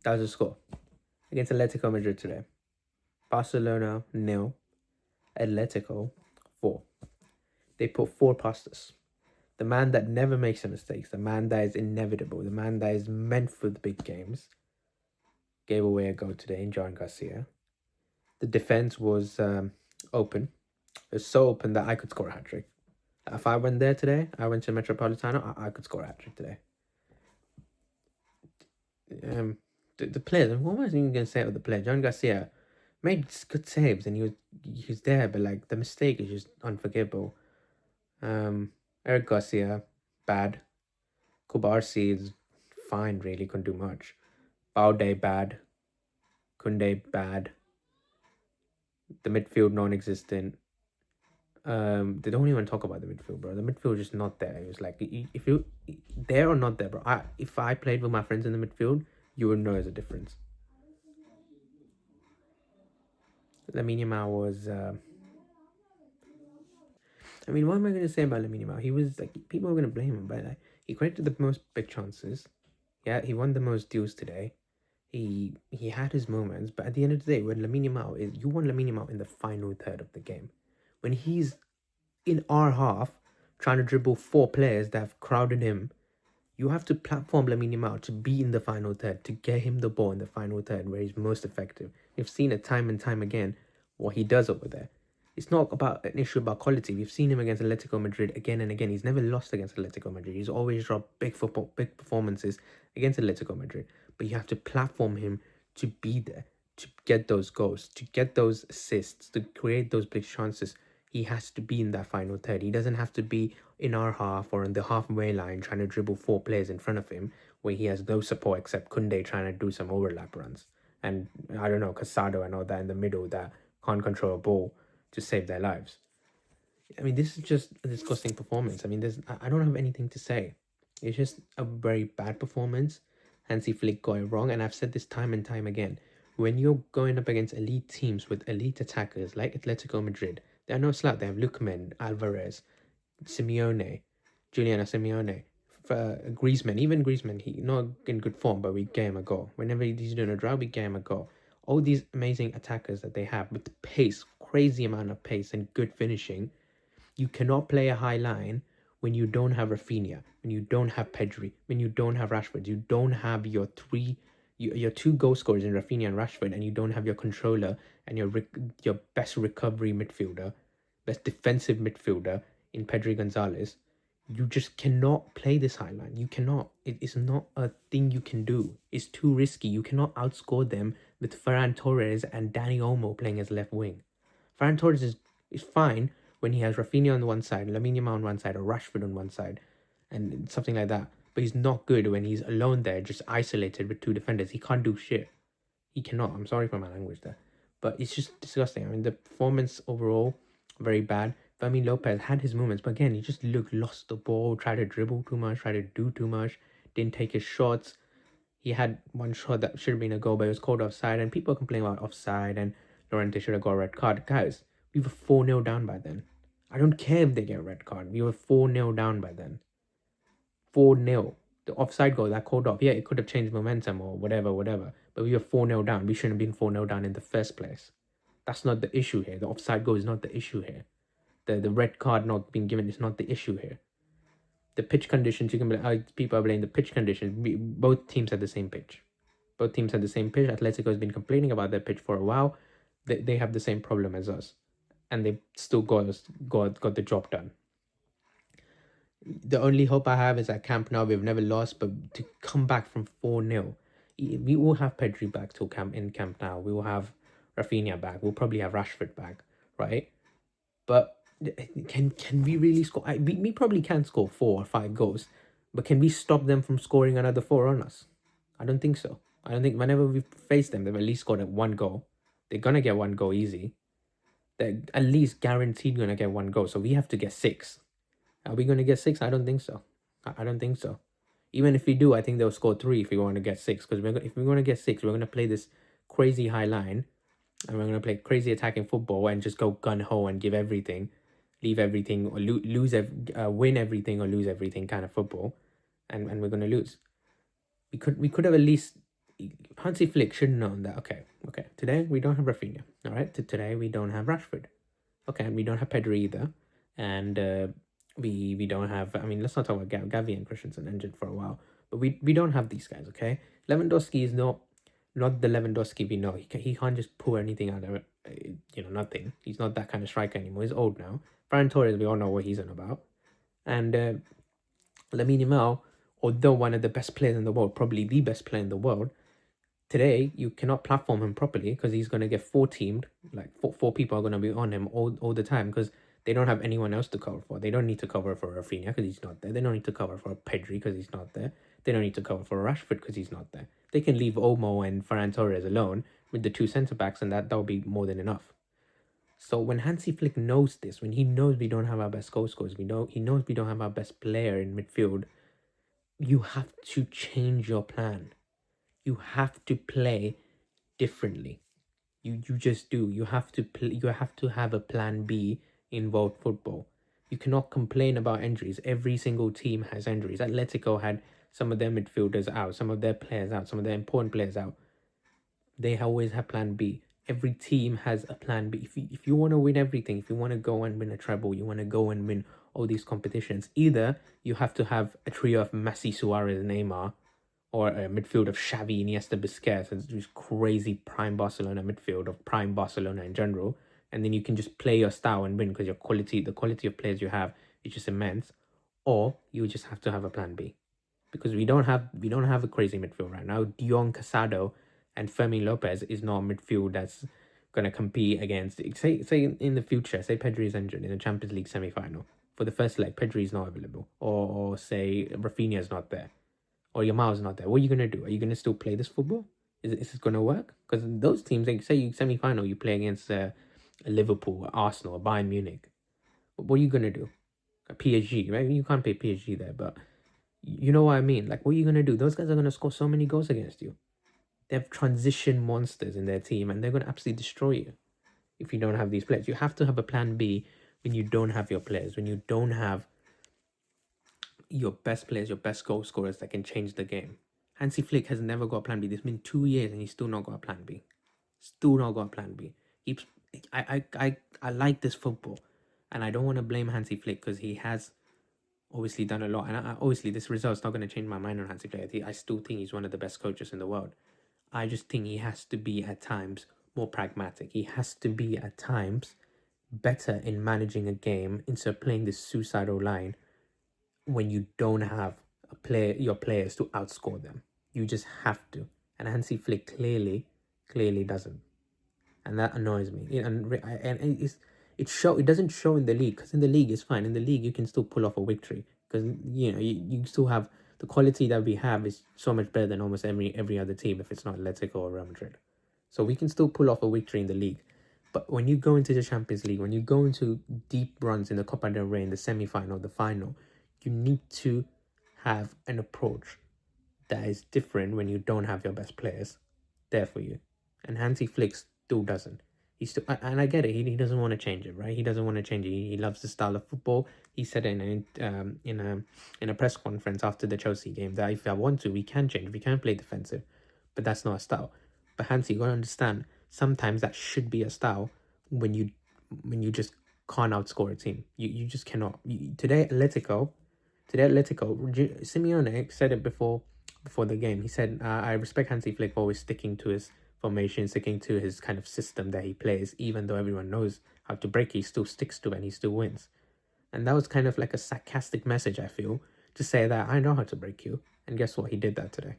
That was the score against Atletico Madrid today. Barcelona 0, Atletico 4. They put 4 past us. The man that never makes a mistake, the man that is inevitable, the man that is meant for the big games, gave away a goal today in John Garcia. The defense was open. It was so open that I could score a hat trick. If I went there today, I went to Metropolitano, I could score a hat trick today. The players, what was I even going to say about the player? John Garcia made good saves and he was there, but like the mistake is just unforgivable. Eric Garcia, bad. Kubarsi is fine, really, couldn't do much. Baude, bad. Kunde, bad. The midfield, non-existent. They don't even talk about the midfield, bro. The midfield is just not there. It was like, if you there or not there, bro. If I played with my friends in the midfield, you would know there's a difference. Lamine Yamal was. I mean, what am I going to say about Lamine Yamal? He was like, people are going to blame him, but like, he created the most big chances. Yeah, he won the most duels today. He had his moments, but at the end of the day, when Lamine Yamal is, you want Lamine Yamal in the final third of the game, when he's in our half trying to dribble 4 players that have crowded him. You have to platform Lamine Yamal to be in the final third, to get him the ball in the final third where he's most effective. We've seen it time and time again what he does over there. It's not about an issue about quality. We've seen him against Atletico Madrid again and again. He's never lost against Atletico Madrid. He's always dropped big performances against Atletico Madrid. But you have to platform him to be there, to get those goals, to get those assists, to create those big chances. He has to be in that final third. He doesn't have to be in our half or on the halfway line trying to dribble 4 players in front of him where he has no support except Kunde trying to do some overlap runs. And I don't know, Casado and all that in the middle that can't control a ball to save their lives. I mean, this is just a disgusting performance. I mean, I don't have anything to say. It's just a very bad performance. Hansi Flick got it wrong, and I've said this time and time again. When you're going up against elite teams with elite attackers like Atletico Madrid, they're no slouch. They have Lookman, Alvarez, Simeone, Juliana Simeone, Griezmann. Even Griezmann, he not in good form, but we gave him a goal. Whenever he's doing a draw, we gave him a goal. All these amazing attackers that they have with pace, crazy amount of pace and good finishing. You cannot play a high line when you don't have Rafinha, when you don't have Pedri, when you don't have Rashford. You don't have your 2 goal scorers in Rafinha and Rashford, and you don't have your controller and your best recovery midfielder, best defensive midfielder in Pedri Gonzalez. You just cannot play this high line. You cannot. It is not a thing you can do. It's too risky. You cannot outscore them with Ferran Torres and Dani Olmo playing as left wing. Ferran Torres is fine when he has Rafinha on one side, Lamine Yamal on one side, or Rashford on one side, and something like that. But he's not good when he's alone there, just isolated with 2 defenders. He can't do shit. He cannot. I'm sorry for my language there. But it's just disgusting. I mean, the performance overall, very bad. Fermin Lopez had his moments, but again, he just lost the ball, tried to dribble too much, tried to do too much, didn't take his shots. He had one shot that should have been a goal, but it was called offside, and people complain about offside and Llorente should have got a red card. Guys, we were 4-0 down by then. I don't care if they get a red card. We were 4-0 down by then. 4-0. The offside goal that called off, yeah, it could have changed momentum or whatever. But we were 4-0 down. We shouldn't have been 4-0 down in the first place. That's not the issue here. The offside goal is not the issue here. The red card not being given is not the issue here. The pitch conditions, you can be people are blaming the pitch conditions. Both teams had the same pitch. Both teams had the same pitch. Atletico has been complaining about their pitch for a while. They have the same problem as us. And they still got the job done. The only hope I have is at Camp Nou. We've never lost, but to come back from 4-0, we will have Pedri back till Camp Nou. We will have Rafinha back. We'll probably have Rashford back, right? But can we really score? We probably can score 4 or 5 goals, but can we stop them from scoring another 4 on us? I don't think so. I don't think whenever we face them, they've at least scored 1 goal. They're gonna get 1 goal easy. They're at least guaranteed gonna get 1 goal. So we have to get 6. Are we gonna get 6? I don't think so. I don't think so. Even if we do, I think they'll score 3 if we want to get 6. Because if we're gonna get 6, we're gonna play this crazy high line, and we're gonna play crazy attacking football and just go gun ho and give everything, leave everything, or win everything or lose everything kind of football, and we're gonna lose. We could have at least Hansi Flick should have known that. Okay, today we don't have Rafinha. All right, today we don't have Rashford. Okay, and we don't have Pedri either, and we don't have. I mean, let's not talk about Gavi and Christensen injured for a while, but we don't have these guys. Okay, Lewandowski is not the Lewandowski we know. He can't just pull anything out of it. Nothing. He's not that kind of striker anymore. He's old now. Ferran Torres, we all know what he's on about, and Lamine Yamal, although one of the best players in the world, probably the best player in the world, today you cannot platform him properly because he's going to get four teamed. Like four people are going to be on him all the time because they don't have anyone else to cover for. They don't need to cover for Rafinha because he's not there. They don't need to cover for Pedri because he's not there. They don't need to cover for Rashford because he's not there. They can leave Olmo and Ferran Torres alone with the two centre backs, and that will be more than enough. So when Hansi Flick knows this, when he knows we don't have our best goal scorers, he knows we don't have our best player in midfield, you have to change your plan. You have to play differently. You just do. You have to play, you have to have a plan B in world football. You cannot complain about injuries. Every single team has injuries. Atletico had some of their midfielders out, some of their players out, some of their important players out. They always have plan B. Every team has a plan B. If you want to win everything, if you want to go and win a treble, you want to go and win all these competitions, either you have to have a trio of Messi, Suarez, Neymar, or a midfield of Xavi, Iniesta, Busquets, and this crazy prime Barcelona midfield of prime Barcelona in general, and then you can just play your style and win because the quality of players you have is just immense. Or you just have to have a plan B, because we don't have a crazy midfield right now. Dion Casado and Fermin Lopez is not a midfield that's gonna compete against. Say in the future, say Pedri is injured in the Champions League semi-final for the first leg, Pedri is not available, or say Rafinha is not there, or your Yamal's not there. What are you gonna do? Are you gonna still play this football? Is it gonna work? Because those teams, like say you semi-final, you play against Liverpool, Arsenal, Bayern Munich. What are you gonna do? A PSG, right? You can't play PSG there, but you know what I mean. Like, what are you gonna do? Those guys are gonna score so many goals against you. They have transition monsters in their team, and they're gonna absolutely destroy you if you don't have these players. You have to have a plan B when you don't have your players, when you don't have your best players, your best goal scorers that can change the game. Hansi Flick has never got a plan B. It's been 2 years and he's still not got a plan B. Still not got a plan B. Keeps I like this football, and I don't want to blame Hansi Flick because he has obviously done a lot. And obviously this result's not going to change my mind on Hansi Flick. I still think he's one of the best coaches in the world. I just think he has to be at times more pragmatic. He has to be at times better in managing a game instead of playing this suicidal line when you don't have your players to outscore them. You just have to. And Hansi Flick clearly doesn't. And that annoys me. It doesn't show in the league, because in the league it's fine. In the league you can still pull off a victory because you still have the quality that we have is so much better than almost every other team if it's not Atletico or Real Madrid. So we can still pull off a victory in the league. But when you go into the Champions League, when you go into deep runs in the Copa del Rey, in the semi-final, the final, you need to have an approach that is different when you don't have your best players there for you. And Hansi Flick still doesn't. And I get it. He doesn't want to change it, right? He doesn't want to change it. He loves the style of football. He said in a press conference after the Chelsea game that if I want to, we can change. We can play defensive, but that's not a style. But Hansi, you gotta understand. Sometimes that should be a style when you just can't outscore a team. You just cannot. Today Atletico, Simeone said it before the game. He said, "I respect Hansi Flick for always sticking to his formation, sticking to his kind of system that he plays, even though everyone knows how to break, he still sticks to it and he still wins." And that was kind of like a sarcastic message, I feel, to say that I know how to break you. And guess what? He did that today.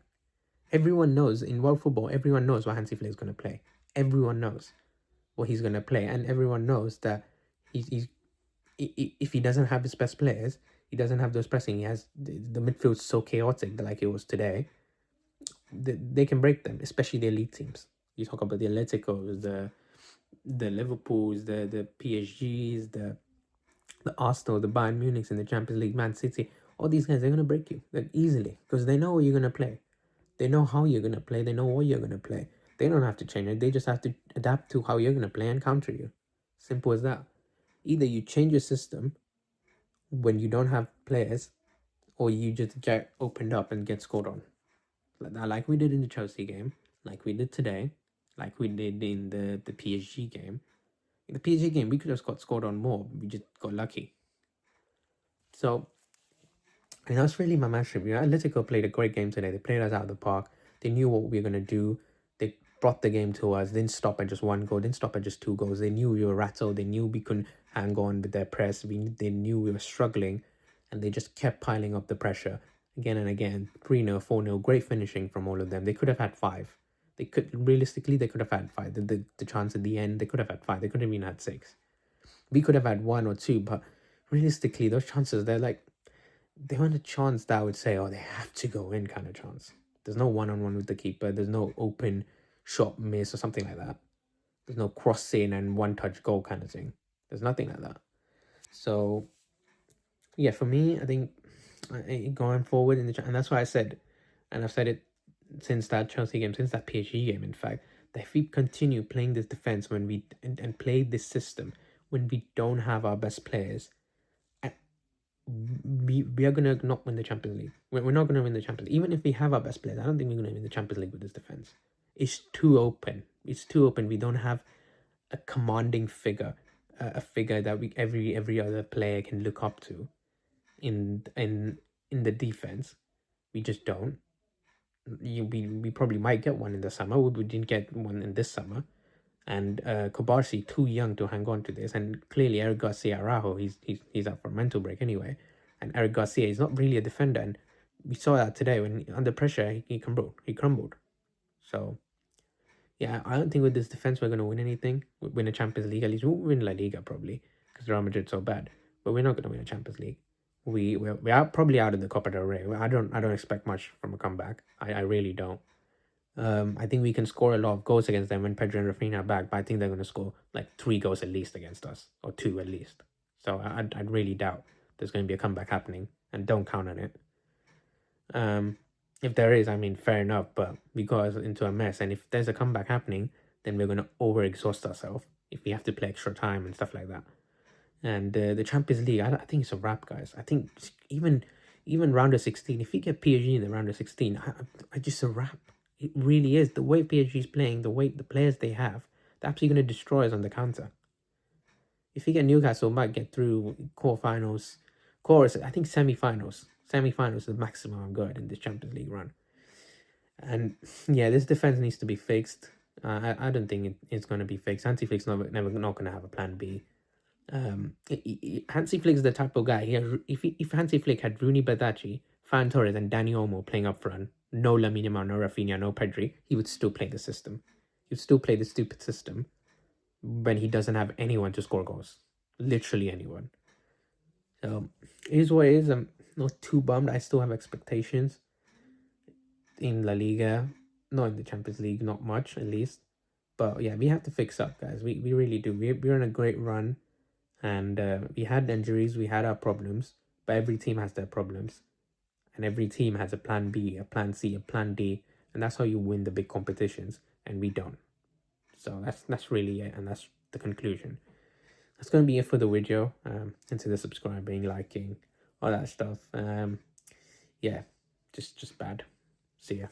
Everyone knows in world football, everyone knows what Hansi Flick is going to play. Everyone knows what he's going to play. And everyone knows that he's if he doesn't have his best players, he doesn't have those pressing, he has the midfield so chaotic that like it was today, they can break them, especially the elite teams. You talk about the Atleticos, the Liverpools, the PSGs, the Arsenal, the Bayern Munichs in the Champions League, Man City. All these guys, they're gonna break you like easily because they know what you're gonna play. They know how you're gonna play. They know what you're gonna play. They don't have to change it. They just have to adapt to how you're gonna play and counter you. Simple as that. Either you change your system when you don't have players, or you just get opened up and get scored on. Like we did in the Chelsea game. like we did today, like we did in the PSG game. In the PSG game, we could have got scored on more. We just got lucky. So, and that's really my match review. Atletico played a great game today. They played us out of the park. They knew what we were going to do. They brought the game to us. Didn't stop at just one goal. Didn't stop at just two goals. They knew we were rattled. They knew we couldn't hang on with their press. They knew we were struggling. And they just kept piling up the pressure again and again. 3-0, 4-0. Great finishing from all of them. They could have had five. They could, realistically, they could have had five. The chance at the end, they could have had five. They could have even had six. We could have had one or two, but realistically, those chances, they weren't a chance that I would say, oh, they have to go in kind of chance. There's no one-on-one with the keeper. There's no open shot miss or something like that. There's no cross in and one-touch goal kind of thing. There's nothing like that. So, yeah, for me, I think going forward and that's why I said, and I've said it since that Chelsea game, since that PSG game, in fact, that if we continue playing this defense and play this system when we don't have our best players, we are gonna not win the Champions League. We're not gonna win the Champions League. Even if we have our best players, I don't think we're gonna win the Champions League with this defense. It's too open. It's too open. We don't have a commanding figure, a figure that we every other player can look up to in the defense. We just don't. We probably might get one in the summer. We didn't get one in this summer. And Kobarsi too young to hang on to this, and clearly Eric Garcia Araujo, he's up for a mental break anyway. And Eric Garcia is not really a defender, and we saw that today when under pressure he crumbled. So yeah, I don't think with this defense we're gonna win anything. Win a Champions League at least. We'll win La Liga probably because Real Madrid's so bad, but we're not gonna win a Champions League. We are probably out of the Copa del Rey. I don't expect much from a comeback. I really don't. I think we can score a lot of goals against them when Pedro and Rafinha are back, but I think they're going to score like 3 goals at least against us, or 2 at least. So I'd really doubt there's going to be a comeback happening, and don't count on it. If there is, I mean, fair enough, but we got into a mess, and if there's a comeback happening, then we're going to overexhaust ourselves if we have to play extra time and stuff like that. And the Champions League, I think it's a wrap, guys. I think even round of 16, if we get PSG in the round of 16, I just a wrap. It really is. The way PSG is playing, the players they have, they're absolutely going to destroy us on the counter. If we get Newcastle, we might get through quarterfinals, I think semi-finals. Semi-finals is the maximum I'm good in this Champions League run. And yeah, this defense needs to be fixed. I don't think it's going to be fixed. Hansi Flick's never not going to have a plan B. Hansi Flick's the type of guy. If Hansi Flick had Rooney Badaci, Fan Torres, and Dani Olmo playing up front, no Lamine Yamal, no Rafinha, no Pedri, he would still play the system. He would still play the stupid system when he doesn't have anyone to score goals. Literally anyone. So it is what it is. I'm not too bummed. I still have expectations in La Liga, not in the Champions League, not much at least. But yeah, we have to fix up, guys. We really do. We're on a great run. And we had injuries, we had our problems, but every team has their problems. And every team has a plan B, a plan C, a plan D. And that's how you win the big competitions. And we don't. So that's really it. And that's the conclusion. That's going to be it for the video. Consider subscribing, liking, all that stuff. Yeah, just bad. See ya.